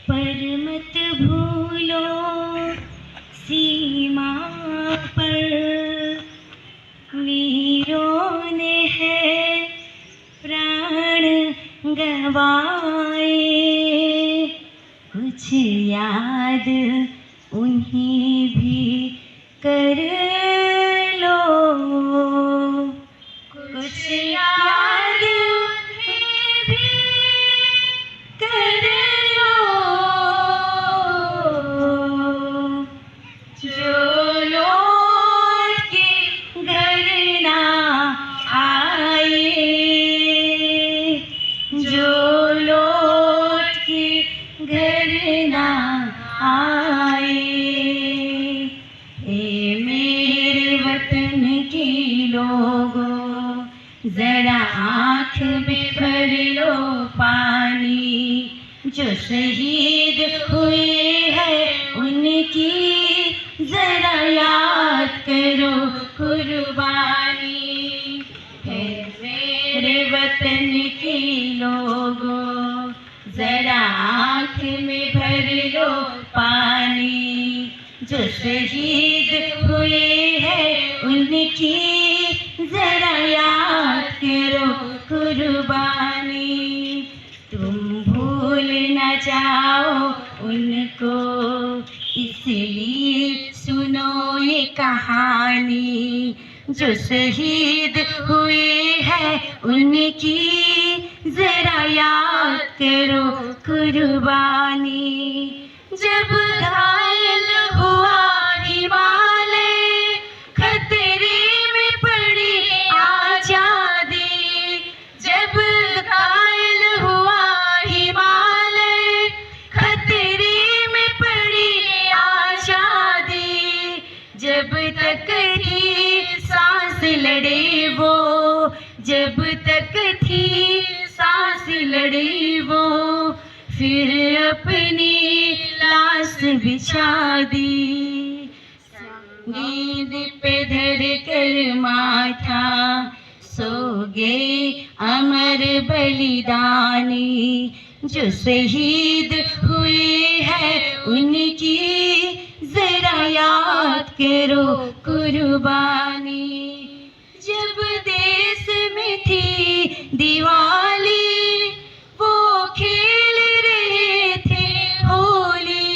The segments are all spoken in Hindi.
पर मत भूलो सीमा पर वीरों ने है प्राण गंवाए, कुछ याद उन्हें भी कर लो, कुछ याद उन्हें भी कर लो, जो लौट के घर ना आए, जो लौट के घर ना आए। ए मेरे वतन के लोगों, जरा आँख में भर लो पानी, जो शहीद हुए हैं उनकी जरा याद करो कुर्बानी। है मेरे वतन के लोगों, जरा आँख में भर लो पानी, जो शहीद हुए हैं उनकी जरा याद करो कुर्बानी। तुम भूल न जाओ उनको, इसलिए सुनो ये कहानी, जो शहीद हुए हैं उनकी जरा याद करो कुर्बानी। जब घायल हुआ हिमालय, खतरे में पड़ी आजादी, जब घायल हुआ हिमालय, खतरे में पड़ी आजादी, जब तक थी सांस लड़े वो, जब तक थी सांस लड़े वो, फिर अपनी लाश बिछा दी, नींद पे धर कर माथा सो गए अमर बलिदानी, जो शहीद हुए हैं उनकी जरा याद करो कुर्बानी। जब देश में थी दिवाली, वो खेल रहे थे होली,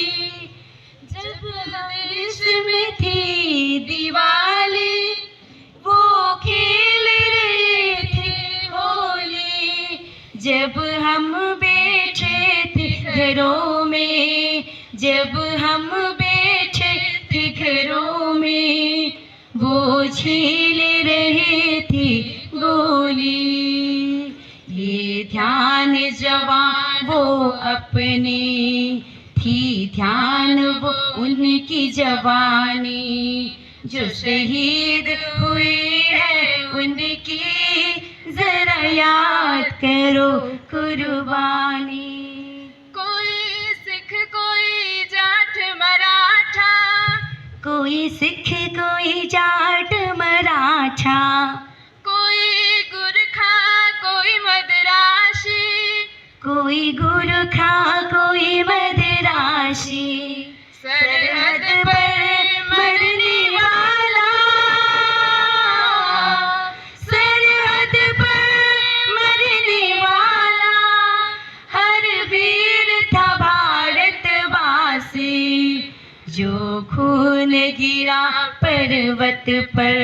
जब देश में थी दिवाली, वो खेल रहे थे होली, जब हम बैठे थे घरों में, जब हम बैठे थे घरों में, वो झेल रहे थे गोली। ये ध्यान जवान वो अपने थी, ध्यान वो उनकी जवानी, जो शहीद हुए हैं उनकी जरा याद करो कुर्बानी। कोई सिख कोई जाट मराठा, कोई सिख कोई जाट मराठा, कोई गुरखा कोई मदरासी, कोई गुरखा कोई मदरासी, सरहद पर मरने वाला, सरहद पर मरने वाला, हर वीर था भारतवासी, जो खून गिरा पर्वत पर,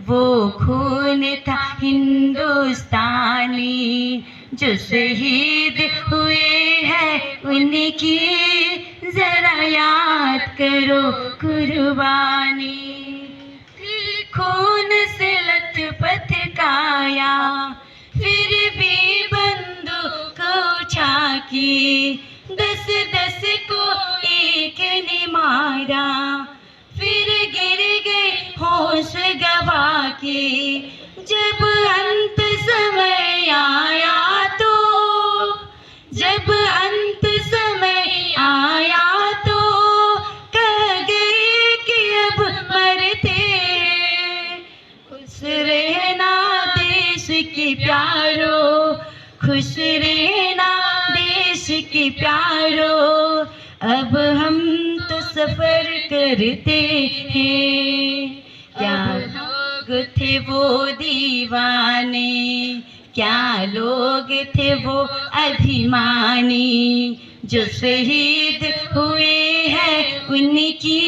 वो खून था हिंदुस्तानी, जो शहीद हुए हैं उनकी जरा याद करो कुर्बानी। थी खून से लथपथ काया, फिर भी बंदूक उठा के 10-10 को एक ने मारा, फिर गिर गए होश गवा के, जब अंत समय आया तो, जब अंत समय आया तो, कह गए कि अब मरते, खुश रहना देश के प्यारो, खुश रहना देश के प्यारों, अब हम तो सफर करते हैं। क्या लोग थे वो दीवाने, क्या लोग थे वो अभिमानी, जो शहीद हुए हैं उनकी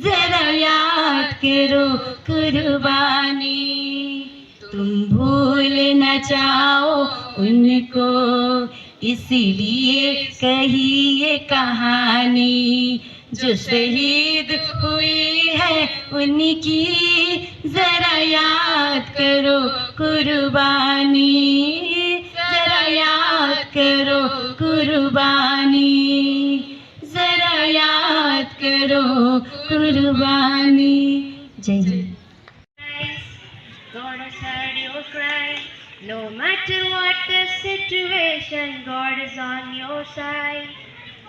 जरा याद करो कुर्बानी। तुम भूल न जाओ उनको, इसीलिए कही ये कहानी, जो शहीद हुई है उनकी जरा याद करो कुर्बानी, जरा याद करो कुर्बानी, जरा याद करो कुर्बानी। जय Hind. God has heard your cry. No matter what the situation, God is on your side.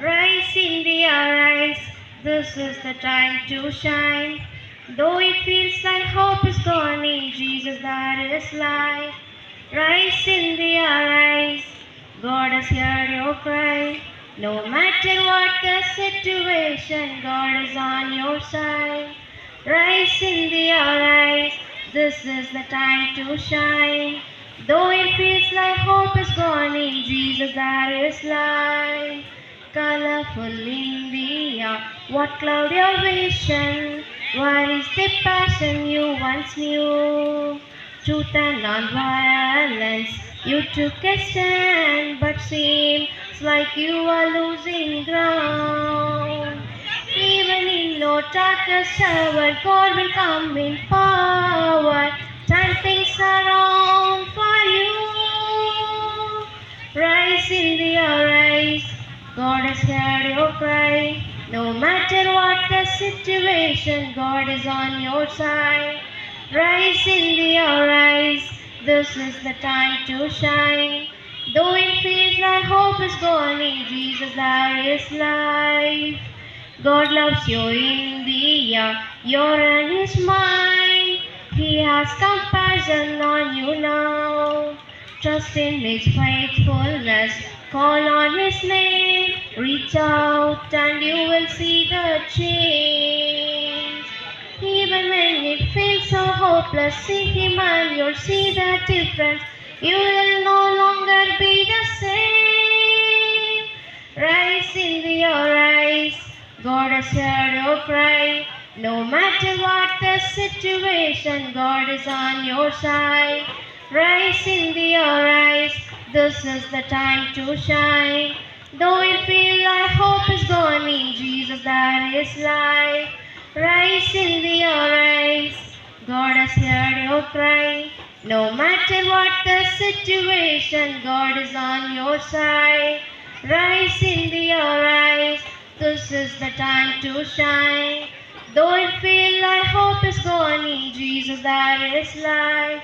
Rise, India, rise. This is the time to shine. Though it feels like hope is gone, in Jesus there is light. Rise, India, rise. God has heard your cry. No matter what the situation, God is on your side. Rise, India, rise. This is the time to shine. Though it feels like hope is gone, in Jesus there is light. Colorful India, what cloud your vision? Where is the passion you once knew? Truth and non-violence, you took a stand, but seems like you are losing ground. Even in your darkest hour, God will come in power. Turn things around for you. Rise, India, rise. God has heard your cry. No matter what the situation, God is on your side. Rise, India, rise. This is the time to shine. Though it feels like hope is gone, in Jesus there is life. God loves you, India, your and His mind. He has compassion on you now. Trust in His faithfulness, call on His name. Reach out and you will see the change. Even when it feels so hopeless, see Him and you'll see the difference. You will no longer be the same. Rise, India, rise. God has heard your cry. No matter what the situation, God is on your side. Rise, India, rise. This is the time to shine. Though it feels like hope is gone, in Jesus there is light. Rise, India, rise. God has heard your cry. No matter what the situation, God is on your side. Rise, India, rise. This is the time to shine. Though it feels like hope is gone, in Jesus there is light.